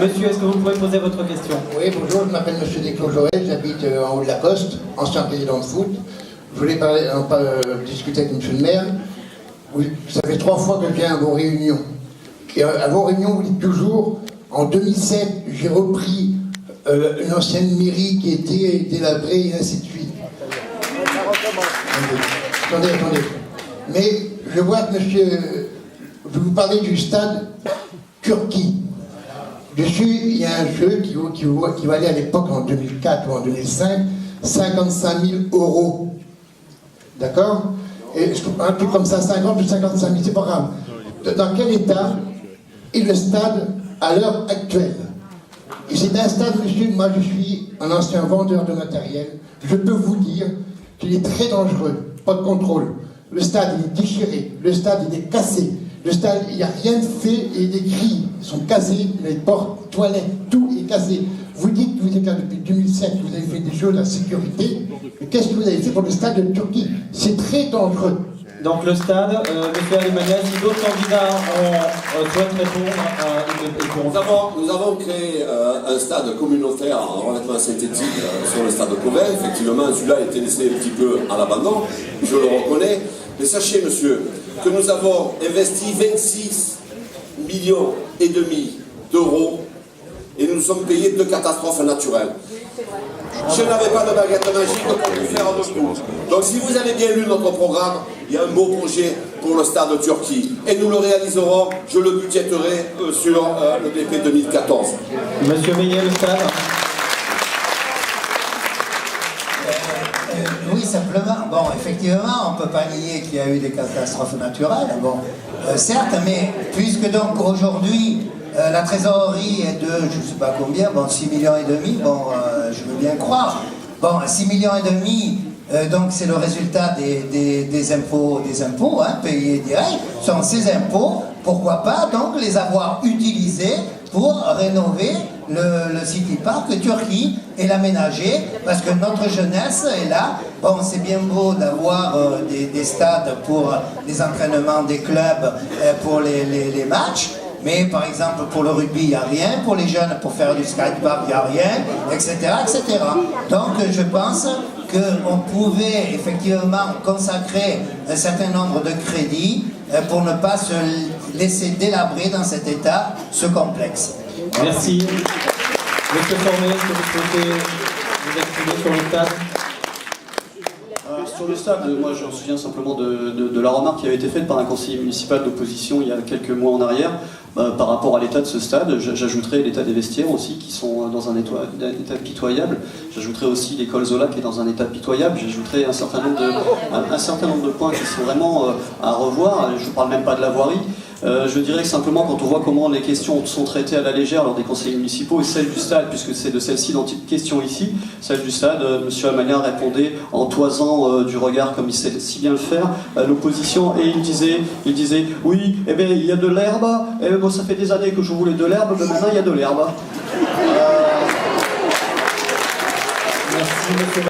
Monsieur, est-ce que vous pouvez poser votre question? Oui, bonjour, je m'appelle Monsieur Desclos-Joël, j'habite en haut de la Coste, ancien président de foot. Je voulais discuter avec Monsieur le maire. Ça fait 3 fois que je viens à vos réunions. Et à vos réunions, vous dites toujours, en 2007, j'ai repris une ancienne mairie qui était délabrée et ainsi de suite. Attendez. Mais je vois que monsieur, je vous parlais du stade Turquie. Il y a un jeu qui valait à l'époque, en 2004 ou en 2005, 55 000 €. D'accord? Et un truc comme ça, 50 ou 55 000, c'est pas grave. Dans quel état est le stade à l'heure actuelle? Et c'est un stade, monsieur, moi je suis un ancien vendeur de matériel, je peux vous dire qu'il est très dangereux, pas de contrôle. Le stade il est déchiré, le stade il est cassé, le stade il n'y a rien de fait et les grilles sont cassées, les portes, toilettes, tout est cassé. Vous dites que vous êtes là depuis 2007, vous avez fait des choses à sécurité, mais qu'est-ce que vous avez fait pour le stade de Turquie? C'est très dangereux. Donc le stade, monsieur Alimania, si d'autres candidats souhaitent répondre, Nous avons créé un stade communautaire relativement synthétique sur le stade de Covey. Effectivement, celui-là a été laissé un petit peu à l'abandon, je le reconnais. Mais sachez, monsieur, que nous avons investi 26,5 millions d'euros et nous nous sommes payés 2 catastrophes naturelles. Je n'avais pas de baguette magique pour nous faire de coup. Donc si vous avez bien lu notre programme, il y a un beau projet pour le stade de Turquie. Et nous le réaliserons, je le budgéterai sur le BP 2014. Monsieur Meillet, le stade. Oui, simplement. Bon, effectivement, on ne peut pas nier qu'il y a eu des catastrophes naturelles. Bon, certes, mais puisque donc aujourd'hui, la trésorerie est de, je ne sais pas combien, bon, 6,5 millions, bon, je veux bien croire. Bon, 6,5 millions, donc c'est le résultat des impôts, hein, payés direct. Sont ces impôts, pourquoi pas donc les avoir utilisés pour rénover le City Park Turquie et l'aménager, parce que notre jeunesse est là. Bon, c'est bien beau d'avoir des stades pour les entraînements des clubs, pour les matchs, mais par exemple pour le rugby il n'y a rien, pour les jeunes pour faire du skatepark il n'y a rien, etc., etc. Donc je pense qu'on pouvait effectivement consacrer un certain nombre de crédits pour ne pas se laisser délabrer dans cet état, ce complexe. Merci. Monsieur Formé, est-ce que vous souhaitez vous exprimer sur le stade? Sur le stade, moi je me souviens simplement de la remarque qui avait été faite par un conseiller municipal d'opposition il y a quelques mois en arrière par rapport à l'état de ce stade. J'ajouterai l'état des vestiaires aussi qui sont dans un état pitoyable. J'ajouterai aussi l'école Zola qui est dans un état pitoyable. J'ajouterai un certain nombre de points qui sont vraiment à revoir. Je ne parle même pas de la voirie. Je dirais que simplement quand on voit comment les questions sont traitées à la légère lors des conseils municipaux et celle du stade, puisque c'est de celle-ci dont il est question ici, celle du stade, M. Alimania répondait en toisant du regard comme il sait si bien le faire à l'opposition et il disait oui, eh bien il y a de l'herbe, et bon, ça fait des années que je voulais de l'herbe, mais maintenant il y a de l'herbe. Merci, monsieur.